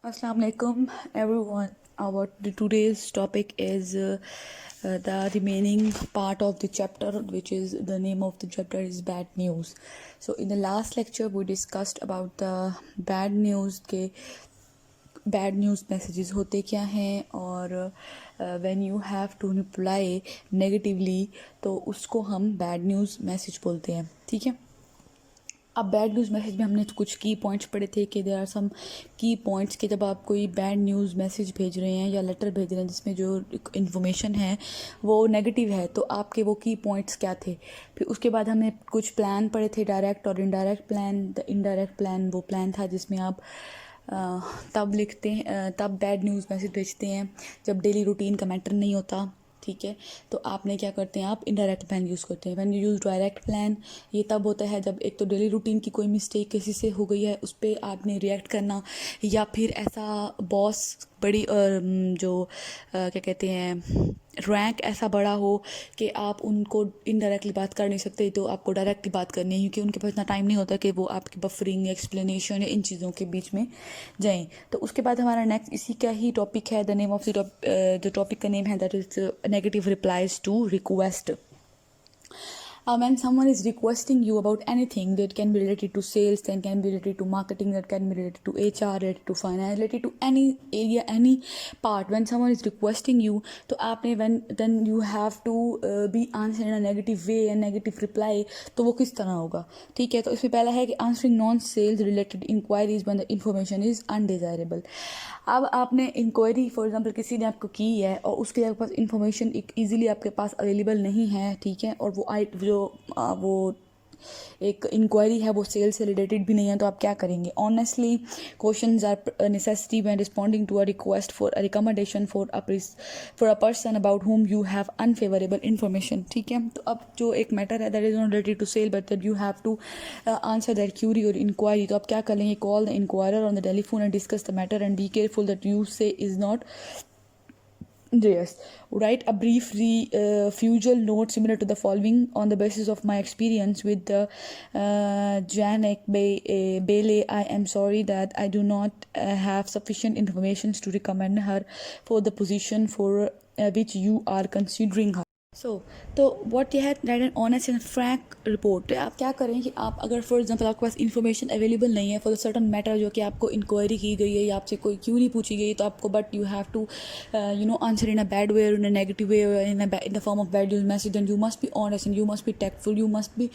Assalamu alaikum everyone. Our today's topic is the remaining part of the chapter, which is the name of the chapter is bad news. So in the last lecture we discussed about the bad news के bad news messages होते क्या हैं और when you have to reply negatively तो उसको हम bad news message बोलते हैं. ठीक है. अब बैड न्यूज़ मैसेज में हमने कुछ की पॉइंट्स पढ़े थे कि देयर आर सम की पॉइंट्स के जब आप कोई बैड न्यूज़ मैसेज भेज रहे हैं या लेटर भेज रहे हैं जिसमें जो इन्फॉर्मेशन है वो नेगेटिव है तो आपके वो की पॉइंट्स क्या थे. फिर उसके बाद हमने कुछ प्लान पढ़े थे, डायरेक्ट और indirect plan. The indirect plan वो प्लान था जिसमें आप तब लिखते हैं तब बैड न्यूज़ मैसेज भेजते हैं जब डेली रूटीन का मैटर नहीं होता. ठीक है, तो आपने क्या करते हैं, आप इनडायरेक्ट प्लान यूज़ करते हैं. When you use direct plan ये तब होता है जब एक तो डेली रूटीन की कोई मिस्टेक किसी से हो गई है उस पर आपने रिएक्ट करना, या फिर ऐसा बॉस बड़ी जो क्या कहते हैं रैंक ऐसा बड़ा हो कि आप उनको इनडायरेक्टली बात कर नहीं सकते तो आपको डायरेक्टली बात करनी है क्योंकि उनके पास इतना टाइम नहीं होता कि वो आपकी बफरिंग एक्सप्लेनेशन या इन चीज़ों के बीच में जाएं. तो उसके बाद हमारा नेक्स्ट इसी का ही टॉपिक है. The name of the topic का नेम है that is negative replies to request. When someone is requesting you about anything that can be related to sales, that can be related to marketing, that can be related to HR, related to finance, related to any area, any part, when someone is requesting you, तो आपने then you have to be answered in a negative way and negative reply. तो वो किस तरह होगा. ठीक है, तो इसमें पहला है कि answering non-sales related inquiries when the information is undesirable. अब आपने इंक्वायरी फॉर एग्जांपल किसी ने आपको की है और उसके आपके पास इंफॉर्मेशन एक ईजिली आपके पास अवेलेबल नहीं है. ठीक है, और वो एक इंक्वायरी है वो सेल से रिलेटेड भी नहीं है तो आप क्या करेंगे. Honestly questions are necessity when responding to a request for a recommendation for a person about whom you have unfavourable information. ठीक है, तो अब जो एक मैटर है that is not related to sale but that you have to answer that query और inquiry. तो आप क्या कर लेंगे, call the inquirer on the telephone and discuss the matter and be careful that you से is not. Yes, write a brief refusal note similar to the following: on the basis of my experience with the Janek Bailey, I am sorry that I do not have sufficient information to recommend her for the position for which you are considering her. तो what you had right an honest and Frank report. तो आप क्या करें कि आप अगर for example आपके पास information available नहीं है फॉर द सर्टन मैटर जो कि आपको इंक्वायरी की गई है या आपसे कोई क्यूरी पूछी गई तो आपको but you have to answer in a bad way, in a negative way, in the form of bad news message, and you must be honest and you must be tactful, you must be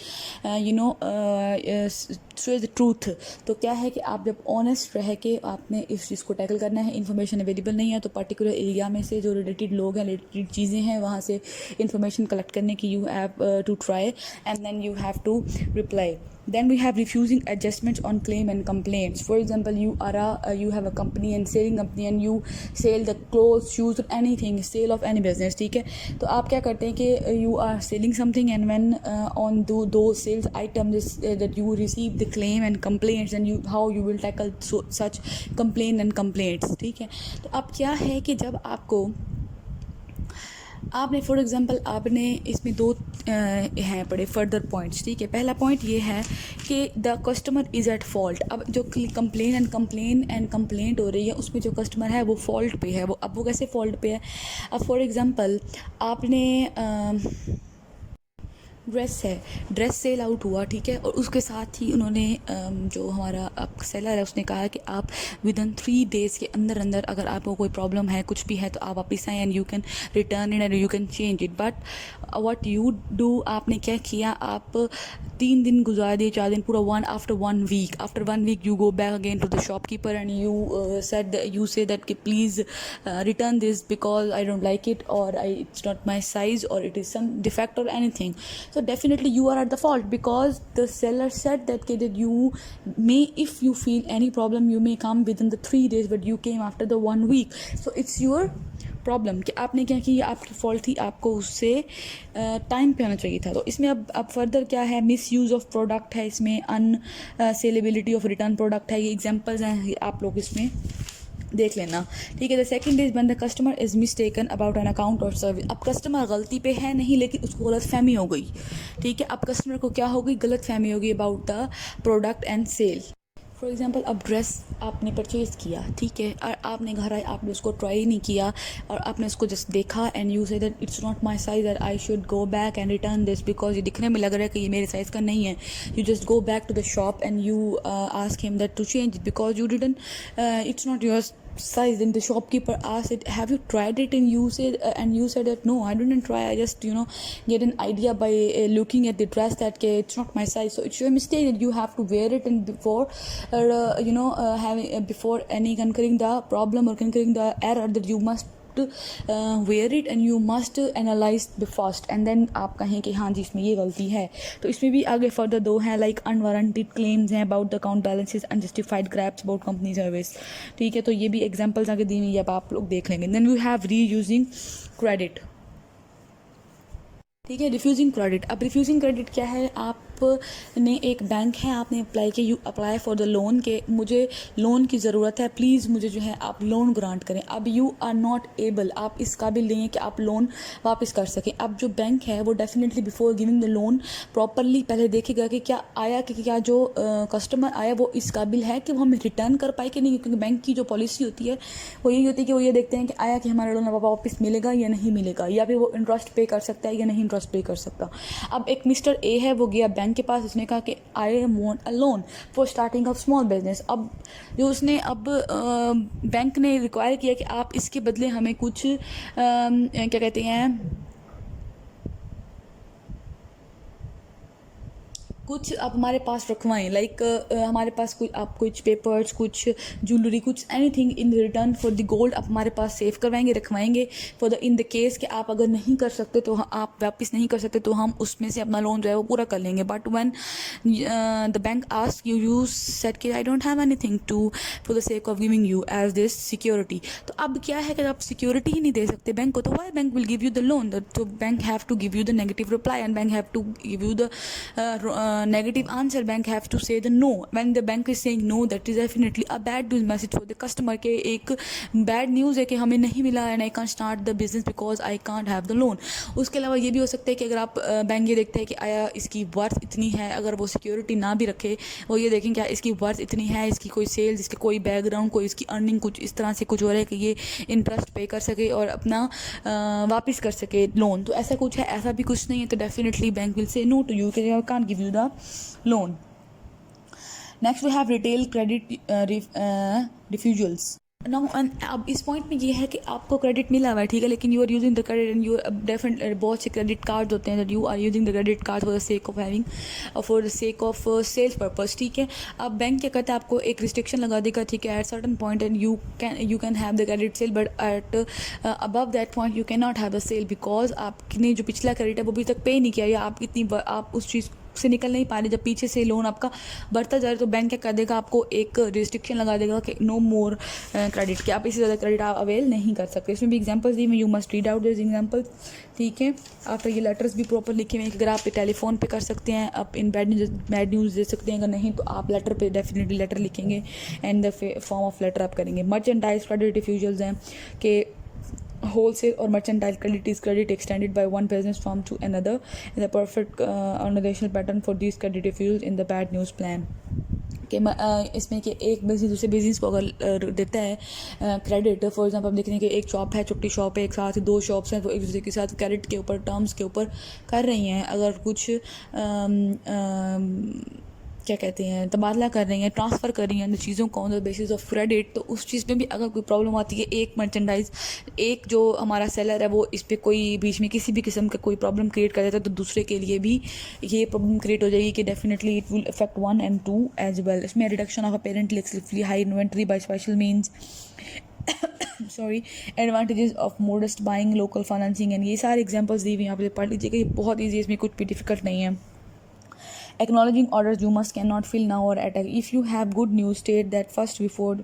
say the truth. तो क्या है कि आप जब honest रह के आपने इस चीज़ को टैकल करना है. इन्फॉर्मेशन अवेलेबल नहीं है तो पर्टिकुलर एरिया में से जो रिलेटेड लोग हैं, रिलेटेड चीज़ें हैं, वहाँ से इन्फॉर्मेशन कलेक्ट करने की you have to try and then you have to reply. Then we have refusing adjustments on claim and complaints. For example, you have a company and selling company and you sell the clothes, shoes or anything, sale of any business. ठीक है, तो आप क्या करते हैं कि you are selling something and when on those sales items that you receive the claim and complaints and how you will tackle such complaint and complaints. ठीक है, तो अब क्या है कि जब आपने फॉर एग्जांपल आपने इसमें दो हैं बड़े फर्दर पॉइंट्स. ठीक है, पहला पॉइंट ये है कि the customer is at fault. अब जो कंप्लेंट हो रही है उसमें जो कस्टमर है वो फॉल्ट पे है. अब वो कैसे फॉल्ट पे है. अब फॉर एग्जांपल आपने ड्रेस सेल आउट हुआ. ठीक है, और उसके साथ ही उन्होंने जो हमारा सेलर है उसने कहा कि आप विद इन 3 days के अंदर अगर आपको कोई प्रॉब्लम है कुछ भी है तो आप वापस आए and you can return it and you can change it. But what you do, आपने क्या किया, आप 3 दिन गुजार दिए, 4 दिन पूरा after 1 week you go back again to the shopkeeper and you say that please return this because I don't like it or it's not my size or it is some defect or anything. So definitely you are at the fault because the seller said that you may, if you feel any problem, you may come within the 3 days but you came after the 1 week. So it's your problem कि आपने क्या किया, आपकी fault थी, आपको उससे time पे आना चाहिए था. तो इसमें अब फर्दर क्या है, मिस यूज़ ऑफ प्रोडक्ट है, इसमें अनसेलेबिलिटी ऑफ रिटर्न प्रोडक्ट है. ये एग्जांपल्स हैं, आप लोग इसमें देख लेना. ठीक है, the second is when the customer is mistaken about an account और सर्विस. अब कस्टमर गलती पे है नहीं लेकिन उसको गलत फहमी हो गई. ठीक है, अब कस्टमर को क्या हो गई, गलत फहमी हो गई about the product and sale. For example अब ड्रेस आपने परचेज़ किया, ठीक है, और आपने घर आए, आपने उसको ट्राई नहीं किया और आपने उसको जस्ट देखा and you say that it's not my size that I should go back and return this because ये दिखने में लग रहा है कि ये मेरे साइज़ का नहीं है. You just go back to the shop and you ask him that to change it because you didn't, it's not your size. Then the shopkeeper asked it, have you tried it? And you said that no, I didn't try, I just get an idea by looking at the dress that it's not my size. So it's your mistake that you have to wear it, and before having before any conquering the problem or conquering the error, that you must wear it and you must analyze the first and then आप कहें कि हाँ जी इसमें ये गलती है. तो इसमें भी आगे फर्दर दो हैं, लाइक अनवारंटेड क्लेम्स हैं about the account balances, unjustified gripes about company service. ठीक है, तो ये भी एग्जांपल्स आगे दी हुई है, अब आप लोग देख लेंगे. देन वी हैव री यूजिंग क्रेडिट. ठीक है, रिफ्यूजिंग क्रेडिट. अब रिफ्यूजिंग क्रेडिट क्या है? आपने एक बैंक है, आपने अप्लाई किया, you apply for the loan के मुझे लोन की ज़रूरत है, प्लीज़ मुझे जो है आप लोन ग्रांट करें. अब यू आर नॉट एबल, आप इस काबिल नहीं है कि आप लोन वापस कर सकें. अब जो बैंक है वो definitely before giving the loan properly पहले देखेगा कि क्या आया कि क्या जो कस्टमर आया वो इस काबिल है कि वो हमें रिटर्न कर पाए कि नहीं. क्योंकि बैंक की जो पॉलिसी होती है वो यही होती है कि वो ये देखते हैं कि आया कि हमारा लोन वापस मिलेगा या नहीं मिलेगा, या फिर वो इंटरेस्ट पे कर सकता है या नहीं इंटरेस्ट पे कर सकता. अब एक मिस्टर ए है, वो गया बैंक के पास, उसने कहा कि I want a loan for starting of small business. अब जो उसने बैंक ने रिक्वायर किया कि आप इसके बदले हमें कुछ क्या कहते हैं, कुछ आप हमारे पास रखवाएं, लाइक हमारे पास कुछ पेपर्स, कुछ ज्वेलरी, कुछ anything in return for the gold आप हमारे पास सेव करवाएंगे, रखवाएंगे for the in the case कि आप अगर नहीं कर सकते तो आप वापस नहीं कर सकते तो हम उसमें से अपना लोन जो है वो पूरा कर लेंगे. But when the bank ask you said कि I don't have anything to for the sake of giving you as this security. तो अब क्या है कि आप सिक्योरिटी ही नहीं दे सकते बैंक को, तो why bank will give you the loan. तो bank have to give you the negative reply and bank have to give you the negative answer. Bank have to say the no. When the bank is saying no, that is definitely a bad news message for the customer के एक bad news है कि हमें नहीं मिला and I can't start the business because I can't have the loan. उसके अलावा ये भी हो सकता है कि अगर आप बैंक ये देखते हैं कि आया इसकी वर्थ इतनी है, अगर वो सिक्योरिटी ना भी रखे, वो ये देखें क्या इसकी वर्थ इतनी है, इसकी कोई सेल्स, इसका कोई बैकग्राउंड, कोई इसकी अर्निंग कुछ इस तरह से कुछ हो रहा है कि ये इंटरेस्ट पे कर सके और अपना वापस कर सके लोन. तो ऐसा कुछ है, ऐसा भी कुछ नहीं है, तो definitely bank will say no to you कि I can't give you the loan. Next we have retail credit refusals. Now अब इस पॉइंट में ये है कि आपको क्रेडिट मिला हुआ है, ठीक है, लेकिन you are using the credit and you definitely बहुत से क्रेडिट कार्ड होते हैं that you are using the credit card for the sake of having for the sake of sales purpose. ठीक है, अब बैंक क्या करता है, आपको एक रिस्ट्रिक्शन लगा देगा, ठीक है, at certain point and you can have the credit sale, but at above that point you can not have the sale because आपने जो पिछला क्रेडिट है वो अभी तक पे नहीं किया, या आप उस चीज़ से निकल नहीं पा रहे. जब पीछे से लोन आपका बढ़ता जा रहा है तो बैंक क्या कर देगा, आपको एक रिस्ट्रिक्शन लगा देगा कि नो मोर क्रेडिट, कि आप इससे ज़्यादा क्रेडिट आप अवेल नहीं कर सकते. इसमें भी एग्जांपल्स दी मैं, you must read out this example. ठीक है, आफ्टर ये लेटर्स भी प्रॉपर लिखे हुए हैं कि अगर आप टेलीफोन पे कर सकते हैं, आप इन बैड न्यूज़ दे सकते हैं, अगर नहीं तो आप लेटर पे डेफिनेटली लेटर लिखेंगे and the form of letter आप करेंगे. मर्चेंडाइज क्रेडिट रिफ्यूजल्स हैं कि wholesale or mercantile credit is credit extended by one business firm to another, and the perfect organizational pattern for these credit refusals in the bad news plan. कि इसमें कि एक business दूसरे business को अगर देता है क्रेडिट, फॉर एग्जांपल हम देख रहे हैं कि एक शॉप है, छोटी शॉप है, एक साथ ही दो शॉप्स हैं, तो एक दूसरे के साथ क्रेडिट के ऊपर टर्म्स के ऊपर कर रही हैं, अगर कुछ क्या कहते हैं तबादला कर रही हैं, ट्रांसफ़र कर रही हैं चीज़ों को on the basis of credit, तो उस चीज़ में भी अगर कोई प्रॉब्लम आती है, एक मर्चेंडाइज एक जो हमारा सेलर है वो इस पर कोई बीच में किसी भी किस्म का कोई प्रॉब्लम क्रिएट कर देता है, तो दूसरे के लिए भी ये प्रॉब्लम क्रिएट हो जाएगी कि definitely it will affect 1 and 2 as well. इसमें reduction of apparently excessively high inventory by special means sorry advantages of modest buying, local financing, and ये सारे एग्जांपल्स दी हुई हैं, आप ये पढ़ लीजिएगा, ये बहुत ईजी है, इसमें कुछ भी डिफिकल्ट नहीं है. Acknowledging orders you must cannot fill now or attack. If you have good news, state that first before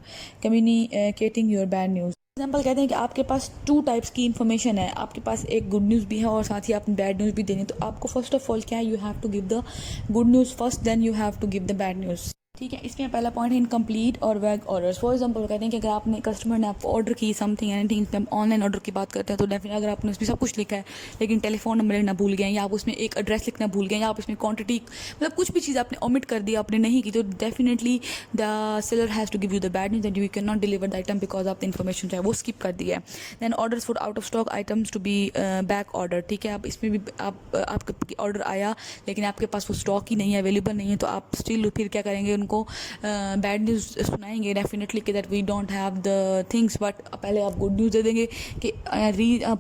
communicating your bad news. Example कहते हैं कि आपके पास 2 टाइप्स की इन्फॉर्मेशन है, आपके पास एक गुड न्यूज़ भी है और साथ ही आपने बैड न्यूज़ भी देनी, तो आपको फर्स्ट ऑफ ऑल क्या है, you have to give the good news first, then you have to give the bad news. ठीक है, इसमें पहला पॉइंट है इनकम्प्लीट और वैग ऑर्डर्स। फॉर एग्जांपल कहते हैं कि अगर आपने कस्टमर ने आपको ऑर्डर की समथिंग एनीथिंग, हम ऑनलाइन ऑर्डर की बात करते हैं तो डेफिनेटली अगर आपने उसमें सब कुछ लिखा है लेकिन टेलीफोन नंबर लिखना भूल गए, या आप उसमें एक एड्रेस लिखना भूल गए, या आप उसमें क्वांटिटी मतलब कुछ भी चीज़ आपने ओमिट कर दी, आपने नहीं की, तो definitely the seller has to give you the bad news that you can not deliver the item because आपने इन्फॉर्मेशन जो है वो स्किप कर दी है। Than orders for out of stock items to be back order. ठीक है, आप इसमें भी आपका ऑर्डर आया लेकिन आपके पास वो स्टॉक ही नहीं है, अवेलेबल नहीं है, तो आप स्टिल फिर क्या करेंगे, उनको बैड न्यूज़ सुनाएंगे डेफिनेटली कि that we don't have the things, but पहले आप गुड न्यूज़ दे देंगे कि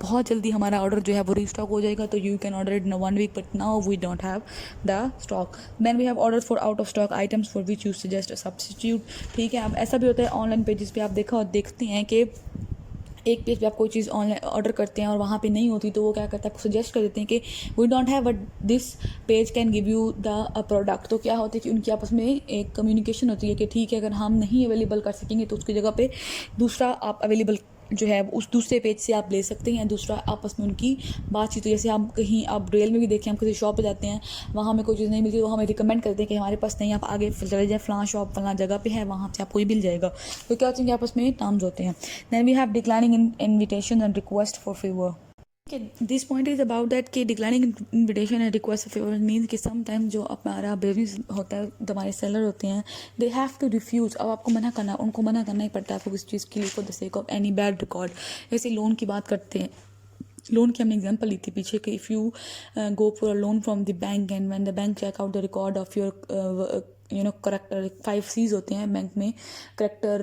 बहुत जल्दी हमारा ऑर्डर जो है वो रीस्टॉक हो जाएगा, तो you can order it in 1 week but now we don't have the stock. Then we have order for out of stock items for which you suggest a substitute. ठीक है, अब ऐसा भी होता है ऑनलाइन पेजेस पे आप देखते हैं कि एक पेज पे आप कोई चीज़ ऑनलाइन ऑर्डर करते हैं और वहाँ पे नहीं होती, तो वो क्या करता है, आपको सजेस्ट कर देते हैं कि we don't have but this page can give you the product. तो क्या होता है कि उनकी आपस में एक कम्युनिकेशन होती है कि ठीक है, अगर हम नहीं अवेलेबल कर सकेंगे तो उसकी जगह पे दूसरा आप अवेलेबल जो है उस दूसरे पेज से आप ले सकते हैं, दूसरा आपस में उनकी बातचीत। तो जैसे आप कहीं आप रेल में भी देखें, हम किसी शॉप पे जाते हैं, वहाँ में कोई चीज़ नहीं मिलती तो हमें रिकमेंड करते हैं कि हमारे पास नहीं, आप आगे चले जाए, फलां शॉप फलां जगह पे है, वहाँ से आपको ये मिल जाएगा। तो क्या होते हैं कि आपस में टर्म्स होते हैं। Then we have declining invitation and request for favour. This point is about that कि declining invitation and request of favour means कि समटाइम जो हमारा बिजनेस होता है, जो हमारे सेलर होते हैं, दे हैव टू रिफ्यूज़। अब आपको उनको मना करना ही पड़ता है आपको किस चीज़ के लिए, for the sake of any bad record. जैसे लोन की बात करते हैं, लोन की हमने एग्जांपल ली थी पीछे कि if you go for a loan from the bank and when the bank cheque out the record of your character, 5 C's होते हैं बैंक में, character,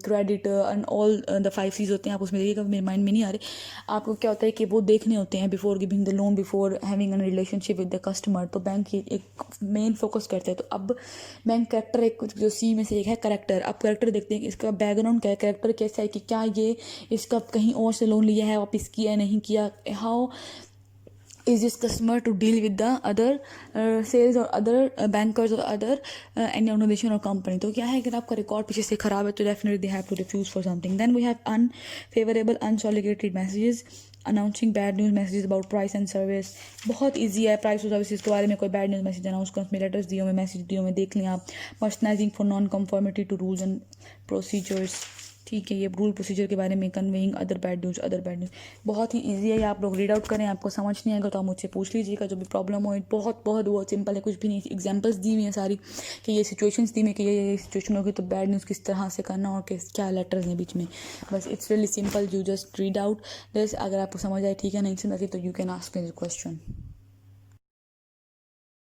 credit and all the 5 C's होते हैं, आप उसमें देखिएगा, मेरे माइंड में नहीं आ रहे। आपको क्या होता है कि वो देखने होते हैं before giving the loan, before having an relationship with the customer. तो बैंक ये एक मेन फोकस करते हैं। तो अब बैंक करेक्टर एक जो सी में से एक है करेक्टर। आप करेक्टर देखते हैं कि इसका बैकग्राउंड क्या है, करेक्टर कैसा है, कि क्या ये इसका कहीं और से लोन लिया है, वापस किया नहीं किया, how is this customer to deal with the other sales or other bankers or other any organization or company। तो क्या है, अगर आपका रिकॉर्ड पीछे से खराब है तो definitely they have to refuse for something। then we have unfavorable unsolicited messages, announcing bad news messages about price and service. बहुत ईजी है, प्राइस और सर्विसेज के बारे में कोई बैड न्यूज़ मैसेज अनाउंस कर, उसमें लेटर्स दिए हुए, मैसेज दिए हुए, देख लें आप। Personalising for non conformity to rules and procedures. ठीक है, ये रूल प्रोसीजर के बारे में। कन्वेइंग अदर बैड न्यूज़ बहुत ही ईजी है, ये आप लोग रीड आउट करें। आपको समझ नहीं आएगा तो आप मुझसे पूछ लीजिएगा, जो भी प्रॉब्लम हो। बहुत सिंपल है, कुछ भी नहीं। एग्जांपल्स दी हुई हैं सारी कि ये सिचुएशंस दी हुई कि ये सिचुएशन होगी तो बैड न्यूज़ किस तरह से करना और क्या लेटर्स हैं बीच में। बस it's really simple, you just read out this. अगर आपको समझ आए ठीक है, नहीं समझ आई तो you can ask me the question.